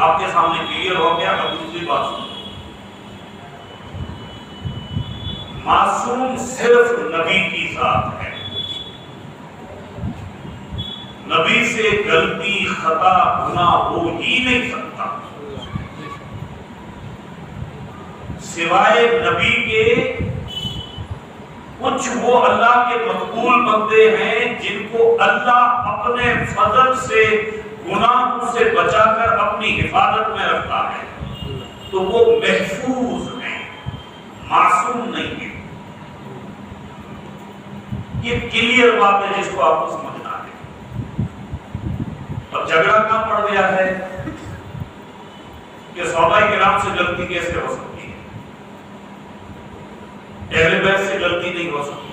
آپ کے سامنے کلیئر ہو گیا. اب دوسری بات سنو. معصوم صرف نبی کی ذات ہے. نبی سے غلطی خطا گناہ ہو ہی نہیں سکتا سوائے نبی کے. کچھ وہ اللہ کے مقبول بندے ہیں جن کو اللہ اپنے فضل سے گناہوں سے بچا کر اپنی حفاظت میں رکھتا ہے تو وہ محفوظ ہیں, معصوم نہیں ہیں. یہ کلیئر بات ہے جس کو آپ کو سمجھنا ہے. اب جھگڑا کہاں پڑ گیا ہے کہ صحابہ کرام سے غلطی کیسے ہو سکتی ہے, اہل بیت سے غلطی نہیں ہو سکتی.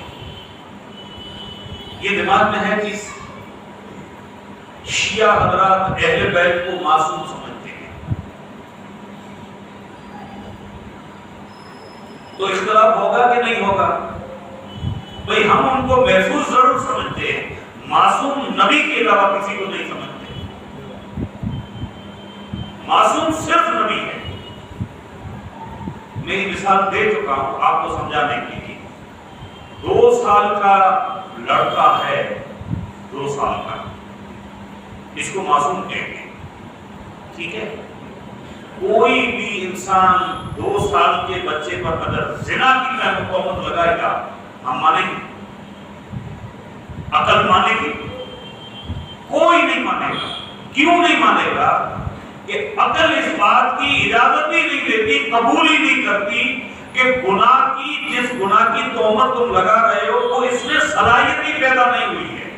یہ دماغ میں ہے کہ شیعہ حضرات اہل بیت کو معصوم سمجھتے ہیں تو اختلاف ہوگا کہ نہیں ہوگا؟ بھئی ہم ان کو محفوظ ضرور سمجھتے ہیں, معصوم نبی کے علاوہ کسی کو نہیں سمجھتے. معصوم صرف نبی ہے. میں مثال دے چکا ہوں آپ کو سمجھانے کے لیے. 2 سال کا لڑکا ہے, 2 سال کا, اس کو معصوم کہتے ہیں. ٹھیک ہے, کوئی بھی انسان 2 سال کے بچے پر اگر زنا کی حکومت لگائے گا ہم مانیں گے؟ عقل مانے گی؟ کوئی نہیں مانے گا. کیوں نہیں مانے گا؟ کہ عقل اس بات کی اجازت ہی نہیں دیتی, قبول ہی نہیں کرتی کہ گناہ کی, جس گناہ کی تہمت تم لگا رہے ہو وہ اس میں صلاحیت ہی پیدا نہیں ہوئی ہے.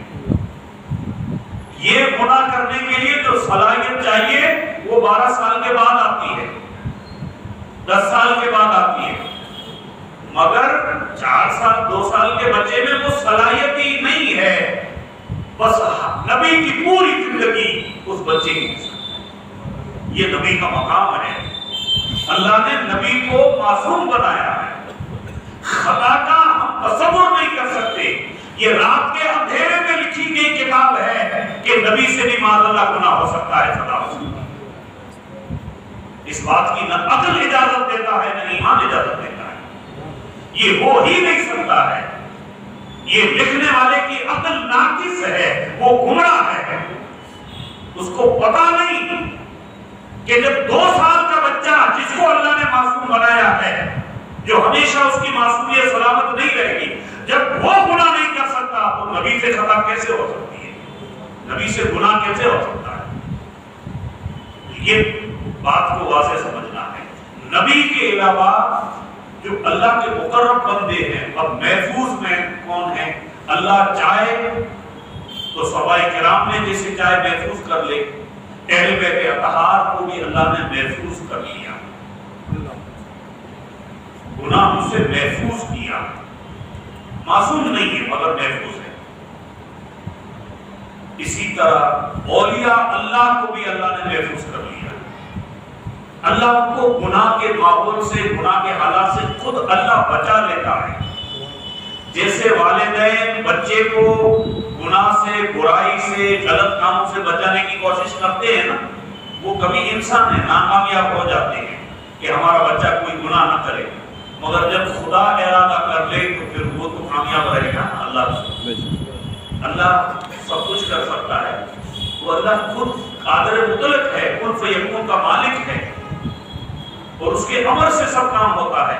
یہ گناہ کرنے کے لیے جو صلاحیت چاہیے وہ 12 سال کے بعد آتی ہے, 10 سال کے بعد آتی ہے, مگر 4 سال 2 سال کے بچے میں وہ صلاحیت ہی نہیں ہے. بس نبی کی پوری زندگی اس بچے کی, یہ نبی کا مقام ہے. اللہ نے نبی کو معصوم بنایا ہے. خطا کا ہم تصور نہیں کر سکتے. یہ رات کے اندھیرے میں لکھی گئی کتاب ہے کہ نبی سے بھی معاذ اللہ گناہ ہو سکتا ہے, خطا ہو سکتا ہے. اس بات کی نہ عقل اجازت دیتا ہے نہ ایمان اجازت دیتا ہے. یہ ہو ہی نہیں سکتا ہے. یہ لکھنے والے کی عقل ناقص ہے, وہ گمراہ ہے. اس کو پتا نہیں کہ جب 2 سال کا بچہ جس کو اللہ نے معصوم بنایا ہے, جو ہمیشہ اس کی معصومیت سلامت نہیں رہے گی, جب وہ گناہ نہیں کر سکتا تو نبی سے خطا کیسے ہو سکتی ہے, نبی سے گناہ کیسے ہو سکتا ہے؟ یہ بات کو واضح سمجھنا ہے. نبی کے علاوہ جو اللہ کے مقرب بندے ہیں, اب محفوظ میں کون ہیں؟ اللہ چاہے تو صحابہ کرام نے جسے چاہے محفوظ کر لے. اہل بیت اطہار کو بھی اللہ نے محفوظ کر لیا, گناہوں سے محفوظ کیا. معصوم نہیں ہے مگر محفوظ ہے. اسی طرح اولیاء اللہ کو بھی اللہ نے محفوظ کر لیا. اللہ کو گناہ کے ماحول سے, گناہ کے حالات سے خود اللہ بچا لیتا ہے. جیسے والدین بچے کو گناہ سے, برائی سے, غلط کاموں سے بچانے کی کوشش کرتے ہیں نا, وہ کبھی انسان ہے ناکامیاب ہو جاتے ہیں کہ ہمارا بچہ کوئی گناہ نہ کرے, مگر جب خدا ارادہ کر لے تو پھر وہ تو کامیاب رہے گا. اللہ سب کچھ کر سکتا ہے. وہ اللہ خود قادر مطلق ہے, کن فیکون کا مالک ہے, اور اس کے امر سے سب کام ہوتا ہے.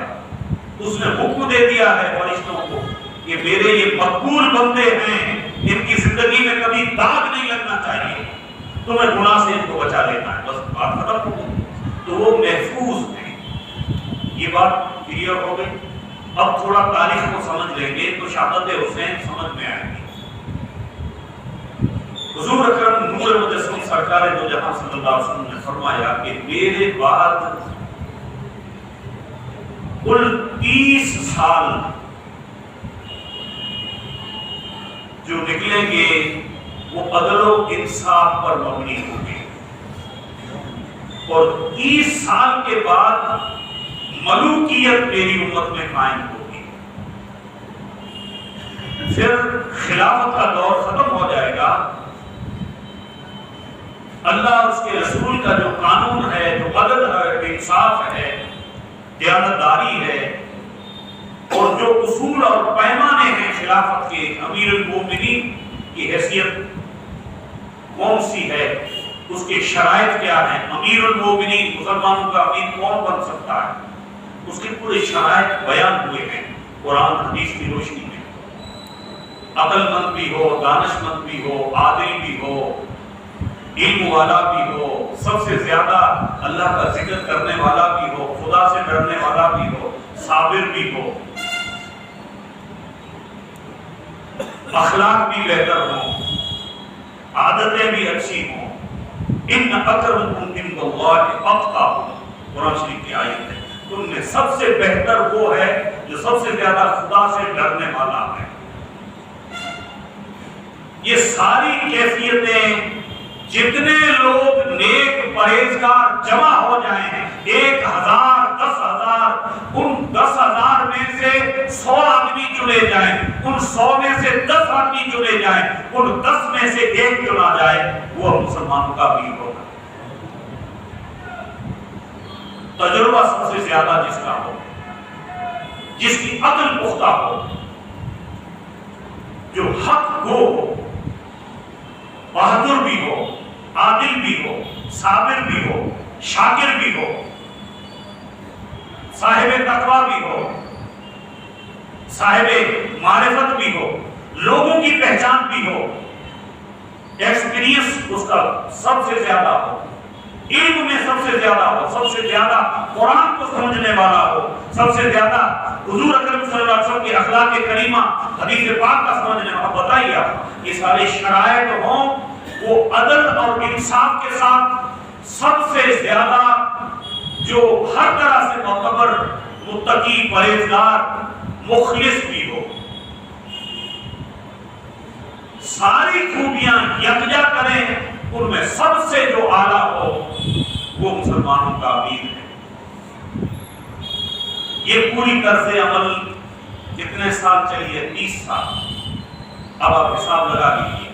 اس نے حکم دے دیا ہے فرشتوں کو کہ میرے یہ مقبول بندے ہیں, ان کی زندگی میں کبھی داغ نہیں لگنا چاہیے, تمہیں گناہ سے ان کو بچا لینا ہے. بس بات ختم ہو گئی. تو وہ محفوظ ہیں. یہ بات کلیئر ہو گئی. اب تھوڑا تاریخ کو سمجھ لیں گے تو شہادت حسین سمجھ میں آئے گی. حضور اکرم نور مجسم سرکار دو جہاں صلی اللہ علیہ وسلم نے فرمایا کہ میرے بعد کل 30 سال جو نکلیں گے وہ عدل و انصاف پر مبنی ہوں گے, اور 30 سال کے بعد ملوکیت میری امت میں قائم ہوگی. پھر خلافت کا دور ختم ہو جائے گا. اللہ اور اس کے رسول کا جو قانون ہے دیانتداری ہے، اور جو اصول اور پیمانے ہیں خلافت کے، امیر المومنین کی حیثیت کون سی ہے، اس کے شرائط کیا ہیں، امیر المومنین مسلمانوں کا امیر کون بن سکتا ہے، اس کے پورے شرائط بیان ہوئے ہیں قرآن حدیث کی روشنی میں۔ عقل مند بھی ہو، دانش مند بھی ہو، عادل بھی ہو، علم والا بھی ہو، سب سے زیادہ اللہ کا ذکر کرنے والا بھی ہو، خدا سے ڈرنے والا بھی ہو، صابر بھی ہو، اخلاق بھی بہتر ہوں، عادتیں بھی اچھی ہوں۔ ان اکرمکم عند اللہ اتقاکم، قرآن شریف کی آیت ہے، تم میں سب سے بہتر وہ ہے جو سب سے زیادہ خدا سے ڈرنے والا ہے۔ یہ ساری کیفیتیں جتنے لوگ نیک پرہیزگار جمع ہو جائیں، 1000 10,000، ان 10,000 میں سے 100 آدمی چنے جائیں، ان 100 میں سے 10 آدمی چنے جائیں، ان 10 میں سے 1 چنا جائے، وہ مسلمانوں کا بھی ہوگا۔ تجربہ سب سے زیادہ جس کا ہو، جس کی عقل پختہ ہو، جو حق گو ہو، بہادر بھی ہو، عادل بھی ہو، صابر بھی ہو، شاکر بھی ہو، صاحب تقویٰ بھی ہو، صاحب معرفت بھی ہو، لوگوں کی پہچان بھی ہو، ایکسپیرینس اس کا سب سے زیادہ ہو، علم میں سب سے زیادہ ہو، سب سے زیادہ قرآن کو سمجھنے والا ہو، سب سے زیادہ حضور اکرم صلی اللہ علیہ وسلم کی اخلاق کریمہ حدیث پاک کا سمجھنے والا، بتائیے آپ یہ سارے شرائط ہوں، وہ عدل اور انصاف کے ساتھ سب سے زیادہ جو ہر طرح سے معتبر، متقی، پرہیزگار، مخلص بھی ہو، ساری خوبیاں یکجا کریں، ان میں سب سے جو اعلیٰ ہو وہ مسلمانوں کا امیر ہے۔ یہ پوری طرز عمل کتنے سال چلی ہے؟ 30 سال۔ اب آپ حساب لگا لیجیے،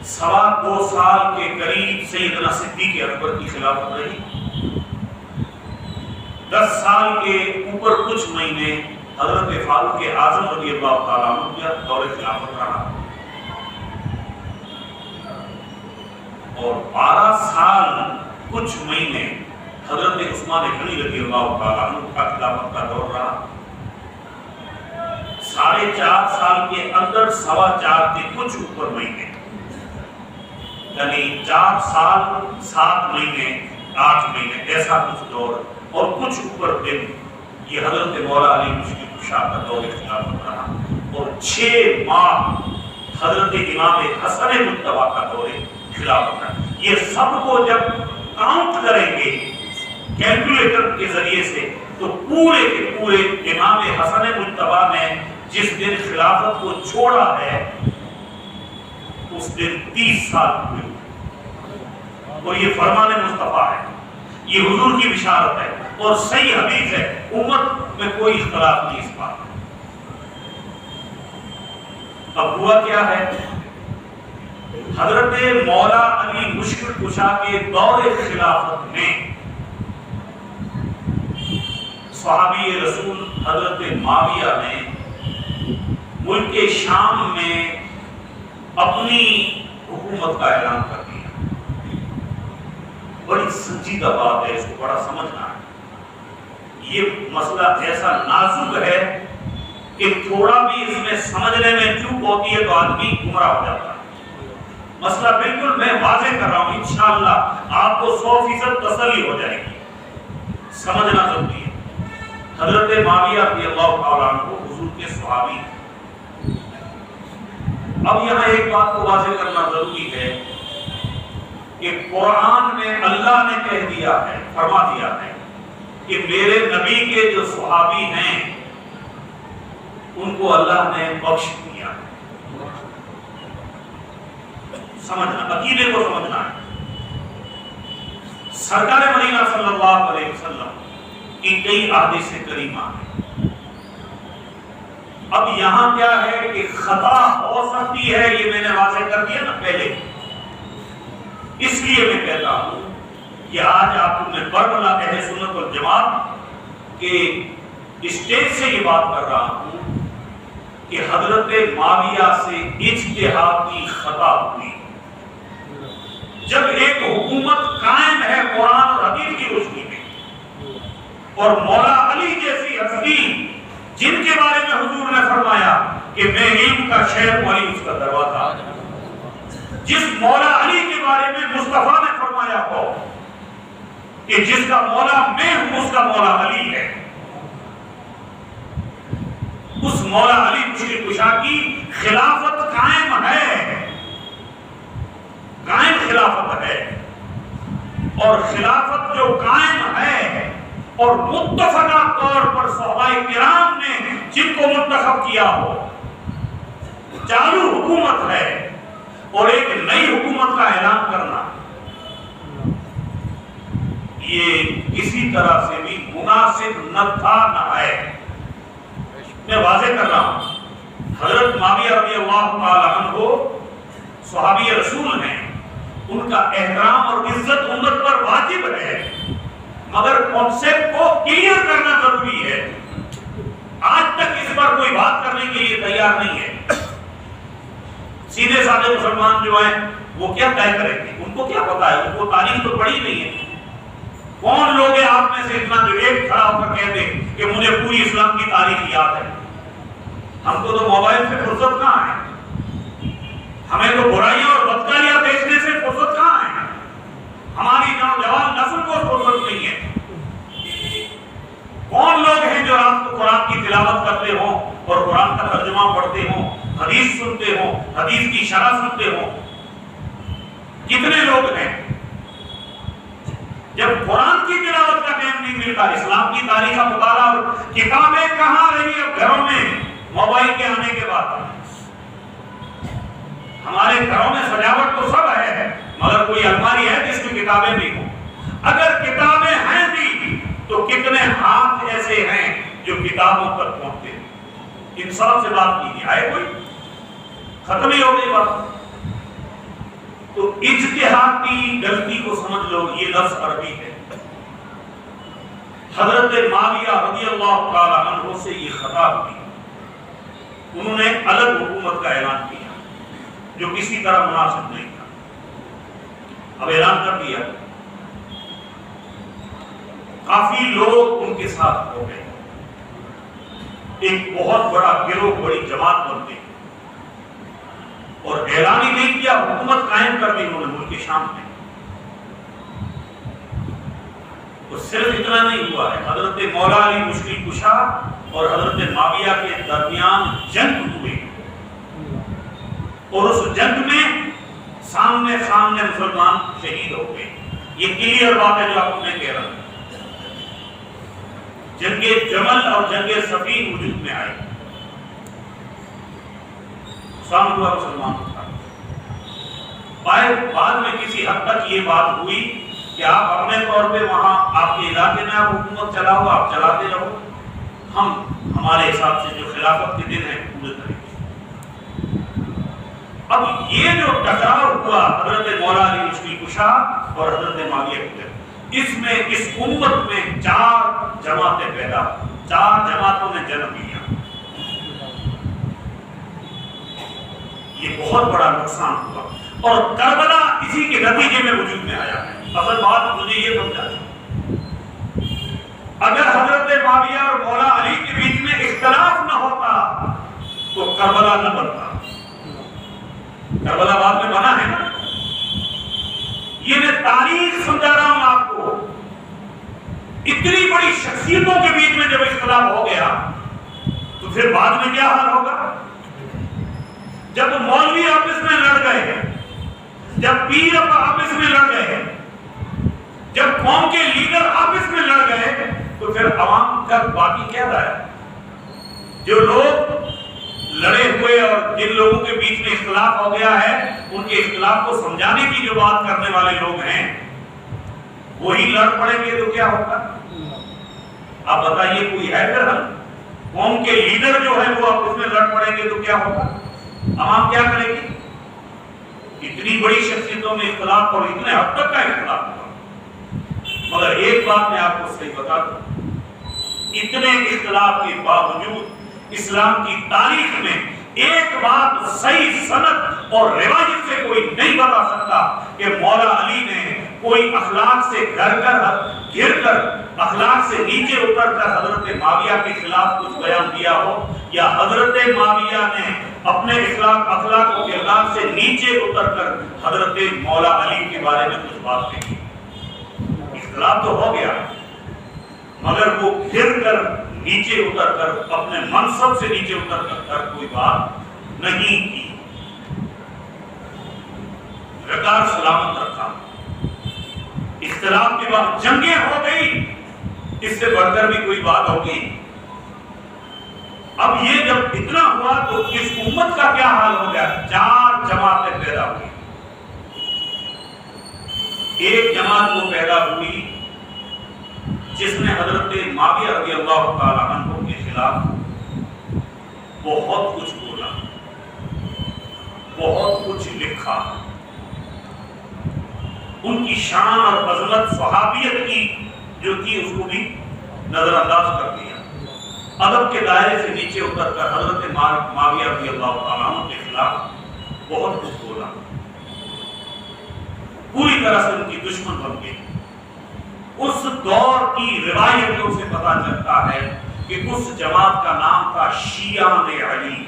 2.25 سال کے قریب سیدنا صدیق اکبر کی خلافت رہی، 10 سال کے اوپر کچھ مہینے حضرت فاروق اعظم رضی اللہ تعالیٰ عنہ کا دور خلافت رہا، اور 12 سال کچھ مہینے حضرت عثمان غنی رضی اللہ تعالیٰ عنہ کا خلافت کا دور رہا، 4.5 سال کے اندر 4.25 کے کچھ اوپر مہینے، یعنی 4 سال 7 مہینے 8 مہینے ایسا کچھ دور، اور کچھ اوپر دن یہ حضرت مولا علی مشکل کشا کا دور خلافت رہا، اور 6 ماہ حضرت امام حسن مجتبی کا دور خلافت رہا۔ یہ سب کو جب کاؤنٹ کریں گے کیلکولیٹر کے ذریعے سے، تو پورے کے پورے امام حسن مجتبی نے جس دن خلافت کو چھوڑا ہے اس دن 30 سال ہوئے، اور یہ فرمان مصطفیٰ ہے، یہ حضور کی بشارت ہے، اور صحیح حدیث ہے، امت میں کوئی اختلاف نہیں اس بات میں۔ اب ہوا کیا ہے؟ حضرت مولا علی مشکل کشا کے دور خلافت میں صحابی رسول حضرت معاویہ نے ملک شام میں اپنی حکومت کا اعلان کر دیا۔ بڑی سنجیدہ بات ہے، اس کو بڑا سمجھنا ہے۔ یہ مسئلہ ایسا نازک ہے کہ تھوڑا بھی اس میں سمجھنے میں چوک ہوتی ہے تو آدمی گمراہ ہو جاتا ہے۔ مسئلہ بالکل میں واضح کر رہا ہوں، انشاءاللہ آپ کو 100% تسلی ہو جائے گی، سمجھنا ضروری ہے۔ حضرت معاویہ رضی اللہ تعالیٰ عنہ حضور کے صحابی۔ اب یہاں ایک بات کو واضح کرنا ضروری ہے کہ قرآن میں اللہ نے کہہ دیا ہے، فرما دیا ہے کہ میرے نبی کے جو صحابی ہیں ان کو اللہ نے بخش دیا۔ سمجھنا، عقیدے کو سمجھنا ہے۔ سرکار مدینہ صلی اللہ علیہ وسلم کی کئی احادیث کریمہ ہیں۔ اب یہاں کیا ہے کہ خطا ہو سکتی ہے، یہ میں نے واضح کر دیا نا پہلے، اس لیے میں کہتا ہوں یہ آج آپ کو میں برملا اہل سنت والجماعت کے اسٹیج سے یہ بات کر رہا ہوں کہ حضرت معاویہ سے اجتہادی خطا ہوئی. جب ایک حکومت قائم ہے قرآن اور حدیث کی روشنی میں، اور مولا علی جیسی ہستی جن کے بارے میں حضور نے فرمایا کہ میں علم کا شیخ ہوں، علی اس کا دروازہ، جس مولا علی کے بارے میں مصطفیٰ نے فرمایا ہو کہ جس کا مولا میں ہوں اس کا مولا علی ہے، اس مولا علی مشکل کشا کی خلافت قائم ہے، قائم خلافت ہے. اور خلافت جو قائم ہے اور متفقہ طور پر صحابہ کرام نے جن کو منتخب کیا ہو، چالو حکومت ہے، اور ایک نئی حکومت کا اعلان کرنا یہ کسی طرح سے بھی مناسب نہ تھا نہ ہے. میں واضح کر رہا ہوں، حضرت معاویہ رضی اللہ تعالی عنہ صحابی رسول ہیں، ان کا احترام اور عزت امت پر واجب ہے، مگر کانسیپٹ کو کلیئر کرنا ضروری ہے. آج تک اس پر کوئی بات کرنے کے لیے تیار نہیں ہے. سیدھے سادے مسلمان جو ہیں وہ کیا طے کریں گے؟ ان کو کیا پتا ہے؟ ان کو تاریخ تو پڑھی نہیں ہے. کون لوگ ہیں آپ میں سے اتنا جو ایک کھڑا ہو کر کہہ دے کہ مجھے پوری اسلام کی تاریخ یاد ہے؟ ہم کو تو موبائل سے فرصت کہاں ہے؟ ہمیں تو برائیاں اور بدکاریاں دیکھنے سے فرصت کہاں ہے؟ ہماری نوجوان نسل کو فرصت نہیں ہے. کون لوگ ہیں جو رات کو قرآن کی تلاوت کرتے ہوں اور قرآن کا ترجمہ پڑھتے ہوں، حدیث سنتے ہوں، حدیث کی شرح سنتے ہوں؟ کتنے لوگ ہیں؟ جب قرآن کی تلاوت کا ٹائم نہیں ملتا، اسلام کی تاریخ کا مطالعہ اور کتابیں کہاں رہی اب گھروں میں موبائل کے آنے کے بعد؟ ہمارے گھروں میں سجاوٹ تو سب ہے، مگر کوئی الماری ہے جس میں کتابیں نہیں ہوں. اگر کتابیں ہیں بھی تو کتنے ہاتھ ایسے ہیں جو کتابوں تک پہنچتے ہیں؟ انصاف سے بات کیجیے. آئے کوئی؟ ختم ہی ہو گئی بات. تو اجتہاد کی غلطی کو سمجھ لو، یہ لفظ عربی ہے. حضرت معاویہ رضی اللہ تعالی عنہ سے یہ خطا ہوئی. انہوں نے الگ حکومت کا اعلان کیا جو کسی طرح مناسب نہیں تھا. اب اعلان کر دیا، کافی لوگ ان کے ساتھ ہو گئے، ایک بہت بڑا گروہ، بڑی جماعت بن گئی، اور اعلان ہی نہیں کیا، حکومت قائم کر دی انہوں نے ملک شام میں. تو صرف اتنا نہیں ہوا ہے، حضرت مولا علی مشکل کشا اور حضرت معاویہ کے درمیان جنگ ہوئی، اور اس جنگ میں سامنے سامنے مسلمان شہید ہو گئے. یہ کلیئر بات ہے جو آپ کو میں کہہ رہا ہوں. جنگ جمل اور جنگ صفین وجود میں آئی، نقصان ہوا مسلمان کا. بعد میں کسی حد تک یہ بات ہوئی کہ آپ اپنے طور پہ وہاں آپ کے علاقے میں آپ حکومت چلاؤ، آپ چلاتے رہو، ہم ہمارے حساب سے جو خلافت کے دن ہیں پورے طریقے. اب یہ جو ٹکراؤ ہوا حضرت مولا علی مشکل کشا اور حضرت معاویہ کے درمیان، اس میں اس امت میں 4 جماعتیں پیدا، 4 جماعتوں نے جنم لیا. یہ بہت بڑا نقصان ہوا، اور کربلا اسی کے نتیجے میں وجود میں آیا ہے. اصل بات مجھے یہ سمجھا، اگر حضرت معاویہ اور مولا علی کے بیچ میں اختلاف نہ ہوتا تو کربلا نہ بنتا. کربلا بعد میں بنا ہے نا. یہ میں تاریخ سمجھا رہا ہوں آپ کو. اتنی بڑی شخصیتوں کے بیچ میں جب اختلاف ہو گیا تو پھر بعد میں کیا حال ہوگا؟ جب مولوی آپس میں لڑ گئے، جب پیر آپس میں لڑ گئے، جب قوم کے لیڈر آپس میں لڑ گئے، تو پھر عوام کا باقی کیا رہا؟ جو لوگ لڑے ہوئے اور جن لوگوں کے بیچ میں اختلاف ہو گیا ہے، ان کے اختلاف کو سمجھانے کی جو بات کرنے والے لوگ ہیں وہی لڑ پڑیں گے تو کیا ہوگا؟ آپ بتائیے، کوئی ہے پھر حل؟ قوم کے لیڈر جو ہے وہ آپس میں لڑ پڑیں گے تو کیا ہوگا؟ عوام کیا کرے گی؟ اتنی بڑی شخصیتوں میں اختلاف اور اتنے حد تک کا اختلاف ہوا. بات میں آپ کو صحیح بتا دوں، اتنے اختلاف کے باوجود اسلام کی تاریخ میں ایک بات صحیح سند اور روایت سے کوئی نہیں بتا سکتا کہ مولا علی نے کوئی اخلاق سے گر کر اخلاق سے نیچے اتر کر حضرت معاویہ کے خلاف کچھ بیان دیا ہو، یا حضرت معاویہ نے اپنے اخلاق و کردار سے نیچے اتر کر حضرت مولا علی کے بارے میں کچھ بات کہی۔ اختلاف تو ہو گیا، مگر وہ گر کر نیچے اتر کر اپنے منصب سے نیچے اتر کر کوئی بات نہیں کی، وقار سلامت رکھا۔ اختلاف کے بعد جنگیں ہو گئی، اس سے بڑھ کر بھی کوئی بات ہوگی۔ اب یہ جب اتنا ہوا تو اس امت کا کیا حال ہو گیا؟ 4 جماعتیں پیدا ہوئی۔ ایک جماعت وہ پیدا ہوئی جس نے حضرت معاویہ رضی اللہ تعالیٰ عنہ کے خلاف بہت کچھ بولا، بہت کچھ لکھا، ان کی شان اور عظمت صحابیت کی جو تھی اس کو بھی نظر انداز کر دیا، ادب کے دائرے سے نیچے اتر کر حضرت معاویہ رضی اللہ تعالیٰ عنہ کے خلاف بہت کچھ بولا، پوری طرح سے ان کی دشمن بن گئی۔ اس دور کی روایتوں سے پتہ چلتا ہے کہ اس جماعت کا نام تھا شیعان علی،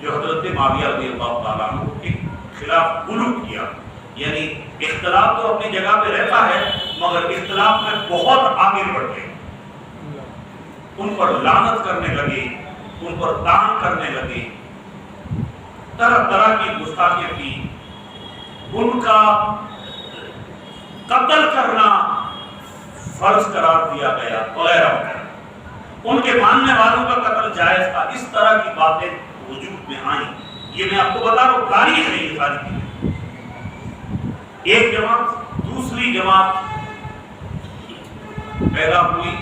جو حضرت معاویہ رضی اللہ تعالیٰ عنہ کے خلاف غلو کیا، یعنی اختلاف تو اپنی جگہ پہ رہتا ہے مگر اختلاف میں بہت آگے بڑھ گئے، ان پر لعنت کرنے لگے، ان پر طعن کرنے لگے، طرح طرح کی گستاخیاں کی، ان کا قتل کرنا فرض قرار دیا گیا وغیرہ وغیرہ، ان کے ماننے والوں کا قتل جائز تھا، اس طرح کی باتیں وجود میں آئیں۔ یہ میں آپ کو بتا رہا ہوں، تاریخ ہے یہ ساری چیزیں۔ ایک جماعت دوسری جماعت پیدا ہوئی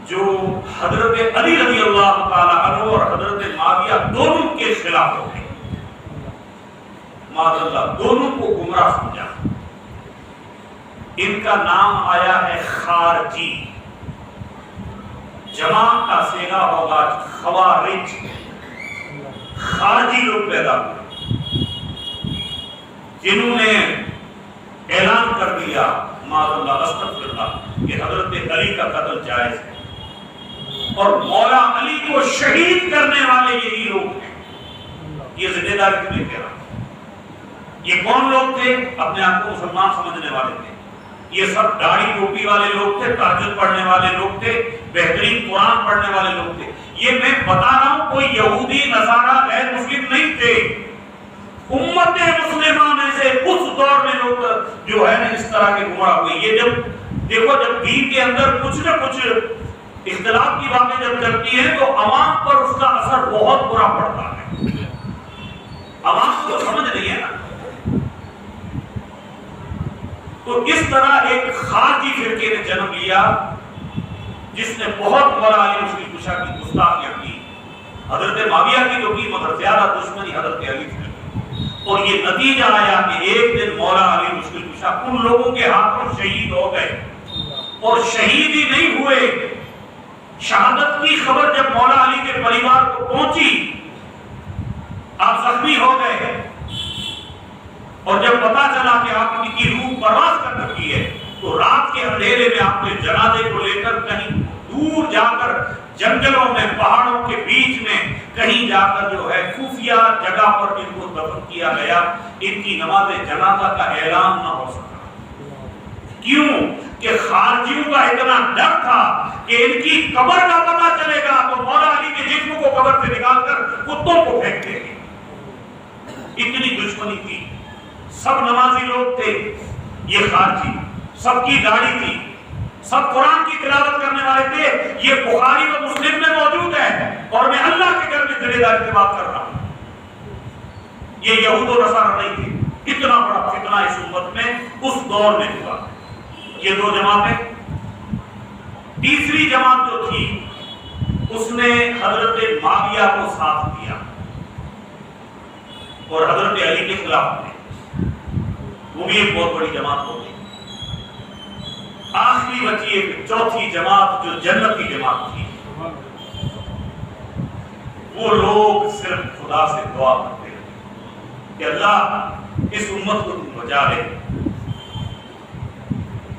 جو حضرت علی رضی اللہ تعالی عنہ اور حضرت معاویہ دونوں کے خلاف ہو گئے، معاذ اللہ دونوں کو گمراہ سمجھا۔ ان کا نام آیا ہے خارجی، جماعت کا صیغہ ہوگا خوارج، خارجی لوگ پیدا ہوئے جنہوں نے اعلان کر دیا معاذ اللہ استغفر اللہ کہ حضرت علی کا قتل جائز ہے، اور مولا علی کو شہید کرنے والے یہی لوگ ہیں۔ یہ ذمہ داری کیوں نہیں کہہ رہا؟ یہ کون لوگ تھے؟ اپنے آپ کو مسلمان سمجھنے والے تھے، یہ سب داڑھی ٹوپی والے لوگ تھے، تہجد پڑھنے والے لوگ تھے، بہترین قرآن پڑھنے والے لوگ تھے۔ یہ میں بتا رہا ہوں کوئی یہودی نصارہ غیر مسلم نہیں تھے، امت مسلمہ میں سے اس دور میں لوگ جو ہے نا اس طرح کے گمراہ ہوئے۔ یہ جب دیکھو جب دین کے اندر کچھ نہ کچھ اختلاف کی باتیں جب چلتی ہیں تو عوام پر اس کا اثر بہت برا پڑتا ہے، عوام کو سمجھ نہیں ہے نا۔ تو اس طرح ایک خارجی فرقے نے جنم لیا جس نے بہت مولا علی مشکل کشا کی گستاخیاں کی، حضرت معاویہ کی تو کی مگر زیادہ دشمنی حضرت علی سے، اور یہ نتیجہ آیا کہ ایک دن مولا علی مشکل کشا ان لوگوں کے ہاتھوں شہید ہو گئے، اور شہید ہی نہیں ہوئے، شہادت کی خبر جب مولا علی کے پریوار کو پہنچی آپ زخمی ہو گئے، اور جب پتا چلا کہ آپ کی روح پرواز کر چکی ہے تو رات کے اندھیرے میں آپ نے جنازے کو لے کر کہیں دور جا کر جنگلوں میں پہاڑوں کے بیچ میں کہیں جا کر جو ہے خفیہ جگہ پر ان کو دفن کیا گیا۔ ان کی نماز جنازہ کا اعلان نہ ہو سکا، کیوں کہ خارجیوں کا اتنا ڈر تھا کہ ان کی قبر کا پتہ چلے گا تو مولا علی کے جسم کو قبر سے نکال کر کتوں کو پھینک دیں گے، اتنی دشمنی تھی۔ سب نمازی لوگ تھے، یہ خارجی، سب کی داڑھی تھی، سب قرآن کی تلاوت کرنے والے تھے۔ یہ بخاری و مسلم میں موجود ہے، اور میں اللہ کے گھر میں ذمہ داری سے بات کر رہا ہوں۔ یہ یہود و نصارہ نہیں تھے، اتنا بڑا فتنہ اس امت میں اس دور میں ہوا۔ یہ دو جماعتیں، تیسری جماعت جو تھی اس نے حضرت معاویہ کو ساتھ دیا اور حضرت علی کے خلاف میں وہ بھی ایک بہت بڑی جماعت ہو گئی. آخری بچی ایک چوتھی جماعت جو جنت کی جماعت تھی. وہ لوگ صرف خدا سے دعا کرتے رہے کہ اللہ اس امت کو تم بچا لے.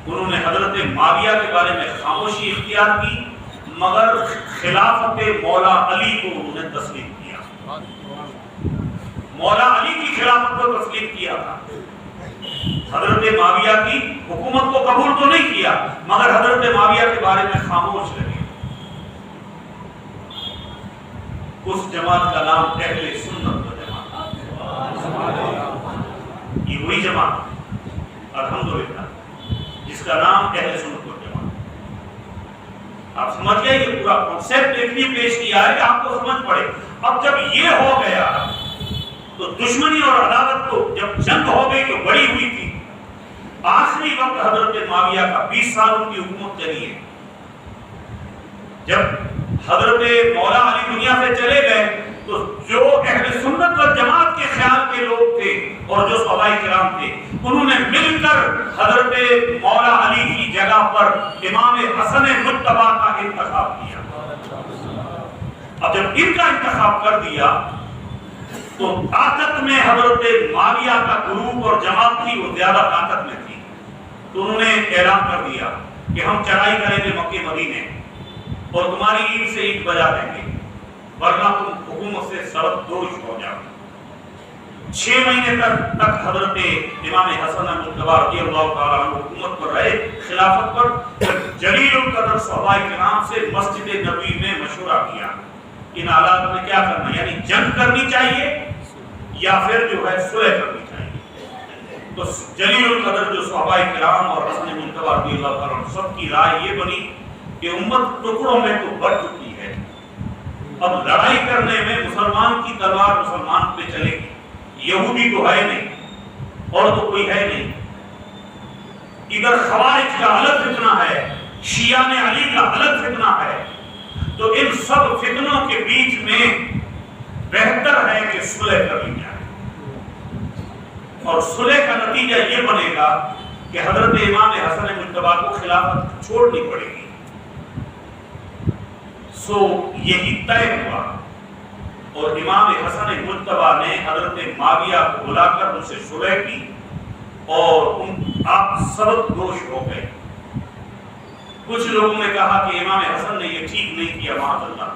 انہوں نے حضرت معاویہ کے بارے میں خاموشی اختیار کی مگر خلافت مولا علی کو انہوں نے تسلیم کیا. مولا علی کی خلافت کو تسلیم کیا تھا. حضرت معاویہ کی حکومت کو قبول تو نہیں کیا مگر حضرت معاویہ کے بارے میں خاموش رہے. اس جماعت کا نام اہل سنت و جماعت. یہ وہی جماعت الحمدللہ جس کا نام اہل سنت و جماعت. آپ سمجھ گئے یہ پورا کانسیپٹ ایک لیے پیش کیا ہے کہ آپ کو سمجھ پڑے. اب جب یہ ہو گیا تو دشمنی اور عداوت تو جب جنگ ہو گئی تو بڑی ہوئی تھی. آخری وقت حضرت معاویہ کا 20 سال ان کی حکومت چلی ہے. جب حضرت مولا علی دنیا سے چلے گئے تو جو اہل سنت و جماعت کے خیال کے لوگ تھے اور جو صحابہ کرام تھے انہوں نے مل کر حضرت مولا علی کی جگہ پر امام حسن مجتبی کا انتخاب کیا. اب جب ان کا انتخاب کر دیا تو طاقت میں حضرت معاویہ کا گروپ اور جماعت تھی وہ زیادہ طاقت میں تھی. تو انہوں نے اعلان کر دیا کہ ہم چڑھائی کریں گے مکے مدینے اور تمہاری عید سے عید بجا دیں گے ورنہ تم حکومت سے سرد دوش ہو جاؤ. 6 مہینے تک حضرت امام حسن مجتبی رضی اللہ تعالیٰ عنہ حکومت پر رہے خلافت پر. جلیل القدر صحابہ کرام سے مسجد نبوی میں مشورہ کیا ان حالات میں کیا کرنا یعنی جنگ کرنی چاہیے یا پھر جو ہے صلح کرنی چاہیے. تو جلیل القدر جو صحابہ کرام اور حسن مجتبی رضی اللہ تعالیٰ عنہ سب کی رائے یہ بنی کہ امت ٹکڑوں میں تو بڑھ چکی ہے. اب لڑائی کرنے میں مسلمان کی تلوار مسلمان پہ چلے گی. یہودی تو ہے نہیں اور تو کوئی ہے نہیں. ادھر خوارج کا الگ فتنہ ہے شیعہ علی کا الگ فتنہ ہے. تو ان سب فتنوں کے بیچ میں بہتر ہے کہ صلح کر لی جائے اور صلح کا نتیجہ یہ بنے گا کہ حضرت امام حسن مجتبی کو خلافت چھوڑنی پڑے گی. سو یہی طے ہوا اور امام حسن مجتبی نے حضرت معاویہ کو بلا کر ان سے صلح کی اور آپ سبق دوش ہو گئے. کچھ لوگوں نے کہا کہ امام حسن نے یہ ٹھیک نہیں کیا معاذ اللہ.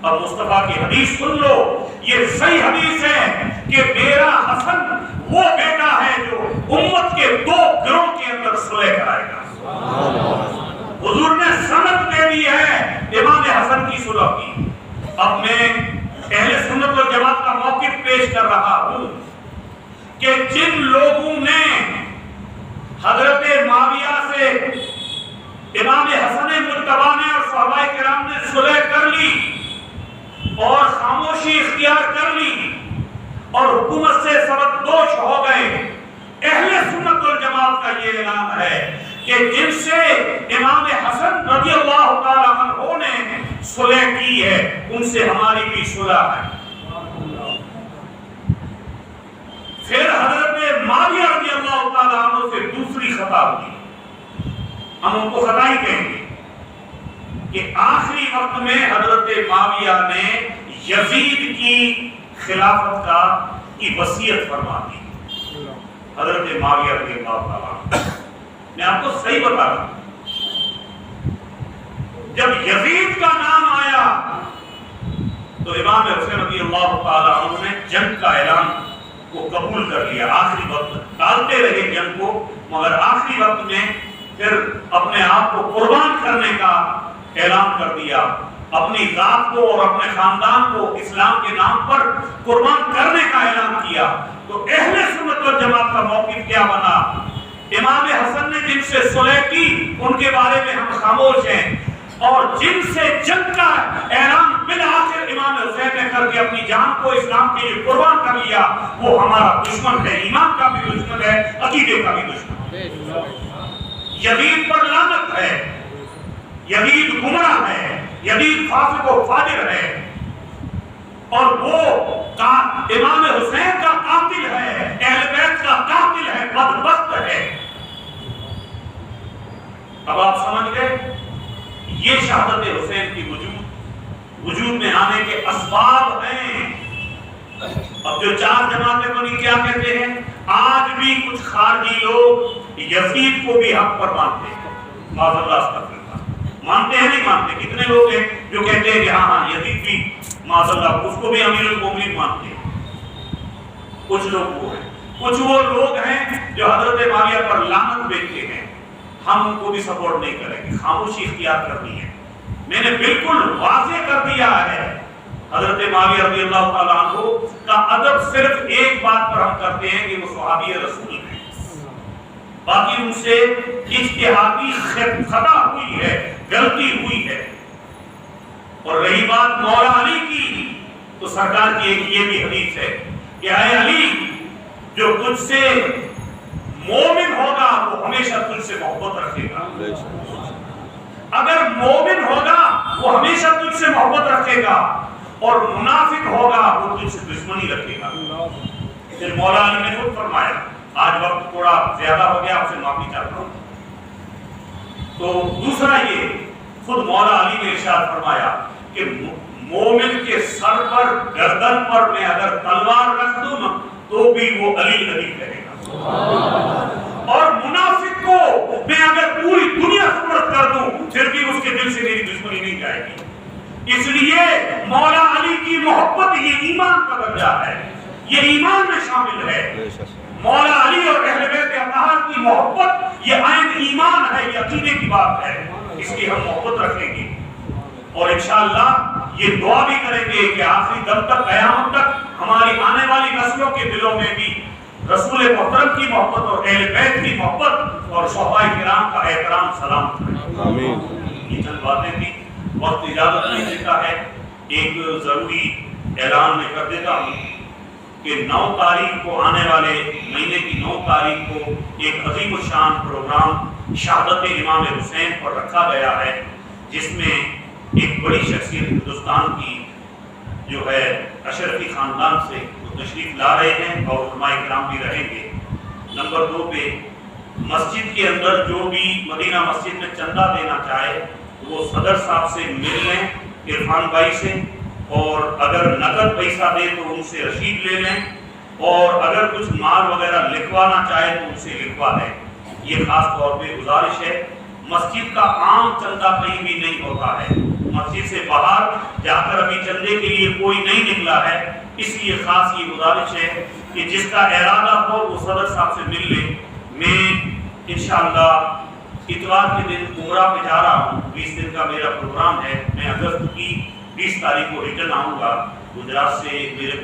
اب مصطفیٰ کی حدیث سن لو یہ صحیح حدیث ہے کہ میرا حسن وہ بیٹا ہے جو امت کے 2 گروہ کے اندر صلح کرائے گا. حضور نے سند دے دی ہے امام حسن کی صلح کی. اب میں اہل سنت و جماعت کا موقف پیش کر رہا ہوں کہ جن لوگوں نے حضرت معاویہ سے امام حسن مجتبی نے اور صحابہ کرام نے صلح کر لی اور خاموشی اختیار کر لی اور حکومت سے سبکدوش ہو گئے. اہل سنت والجماعت کا یہ اعلان ہے کہ جن سے امام حسن رضی اللہ تعالیٰ عنہ نے صلح کی ہے ان سے ہماری بھی صلح ہے. پھر حضرت معاویہ رضی اللہ تعالیٰ عنہ سے دوسری خطا ہوئی. ہم ان کو خطا ہی کہیں گے کہ آخری وقت میں حضرت معاویہ نے یزید کی خلافت کی وصیت فرما دی. حضرت معاویہ رضی اللہ تعالیٰ میں آپ کو صحیح بتا رہا ہوں جب یزید کا نام آیا تو امام حسین رضی اللہ تعالیٰ عنہ نے جنگ کا اعلان کو قبول کر لیا. آخری وقت ٹالتے رہے جنگ کو مگر آخری وقت میں پھر اپنے آپ کو قربان کرنے کا اعلان کر دیا. اپنی ذات کو اور اپنے خاندان کو اسلام کے نام پر قربان کرنے کا اعلان کیا. تو اہل سنت والجماعت کا موقف کیا بنا؟ امام حسن نے جن سے صلح کی ان کے بارے میں ہم خاموش ہیں اور جن سے جنگ کا اعلان بالآخر امام حسین نے کر کے اپنی جان کو اسلام کے لیے قربان کر لیا وہ ہمارا دشمن ہے. ایمان کا بھی دشمن ہے عقیدے کا بھی دشمن ہے. یزید پر لعنت ہے. یزید گمراہ ہے. یزید فاسق و فاجر ہے اور وہ امام حسین کا قاتل ہے. اہل بیت کا قاتل ہے. بدبخت بعض جماعتیں بنی کیا کہتے ہیں، آج بھی کچھ خارجی لوگ یزید کو بھی حق پر مانتے ہیں، معاذ اللہ استغفر اللہ، مانتے ہیں نہیں مانتے؟ کتنے لوگ ہیں جو کہتے ہیں کہ ہاں یزید بھی معاذ اللہ اس کو بھی امیر المومنین مانتے ہیں؟ کچھ لوگ وہ ہیں، کچھ وہ لوگ ہیں جو حضرت معاویہ پر لعنت بھیجتے ہیں، ہم ان کو بھی سپورٹ نہیں کریں گے، خاموشی اختیار کرنی ہے۔ میں نے بالکل واضح کر دیا ہے، حضرت معاویہ رضی اللہ تعالیٰ عنہ کا ادب صرف ایک بات پر ہم کرتے ہیں کہ وہ صحابی رسول ہیں، باقی ان سے اجتہادی خطا ہوئی ہے، غلطی ہوئی ہے۔ اور رہی بات مولا علی کی، تو سرکار کی ایک یہ بھی حدیث ہے کہ اے علی، جو تجھ سے مومن ہوگا وہ ہمیشہ تجھ سے محبت رکھے گا، اگر مومن ہوگا وہ ہمیشہ تجھ سے محبت رکھے گا، اور منافق ہوگا وہ تجھ سے دشمنی رکھے گا۔ پھر مولا علی نے خود فرمایا، آج وقت تھوڑا زیادہ ہو گیا، آپ سے معافی چاہتا ہوں۔ تو دوسرا یہ خود مولا علی نے ارشاد فرمایا کہ مومن کے سر پر، گردن پر میں اگر تلوار رکھ دوں نا تو بھی وہ علی علی کہے گا، اور منافق کو میں اگر پوری دنیا سپرد کر دوں پھر بھی اس کے دل سے میری دشمنی نہیں جائے گی۔ اس لیے مولا علی کی محبت یہ ایمان کا درجہ ہے، یہ ایمان میں شامل ہے۔ مولا علی اور اہل بیت اطہار کی محبت یہ عین ایمان ہے، یہ عقیدے کی بات ہے، اس لیے ہم محبت رکھیں گے، اور انشاءاللہ یہ دعا بھی کریں گے کہ آخری دم تک، قیامت تک ہماری آنے والی نسلوں کے دلوں میں بھی رسول محترم کی محبت اور اہل بیت کی محبت اور صحابہ کرام کا احترام سلامت رہے۔ آمین۔ یہ چند باتیں تھیں، وقت اجازت نہیں دیتا ہے، ایک ضروری اعلان میں کر دیتا ہوں کہ 9 تاریخ کو، آنے والے مہینے کی 9 تاریخ کو ایک عظیم الشان پروگرام شہادت امام حسین پر رکھا گیا ہے، جس میں ایک بڑی شخصیت ہندوستان کی جو ہے اشرفی خاندان سے وہ تشریف لا رہے ہیں، اور علماء کرام بھی رہیں گے۔ نمبر 2 پہ مسجد کے اندر جو بھی مدینہ مسجد میں چندہ دینا چاہے وہ صدر صاحب سے مل لیں، عرفان بھائی سے، اور اگر نقد پیسہ دے تو ان سے رسید لے لیں، اور اگر کچھ مال وغیرہ لکھوانا چاہے تو ان سے لکھوا دیں۔ یہ خاص طور پہ گزارش ہے، مسجد کا عام چندہ کہیں بھی نہیں ہوتا ہے، مسجد سے باہر جا کر ابھی چندے کے لیے کوئی نہیں نکلا ہے، اس لیے خاص یہ گزارش ہے کہ جس کا ارادہ ہو وہ صدر صاحب سے مل لے۔ میں انشاءاللہ اتوار کے دن عمرہ پہ جا رہا ہوں، 20 دن کا میرا پروگرام ہے، میں اگست کی 20 تاریخ کو ریٹرن آؤں گا گجرات سے۔ میرے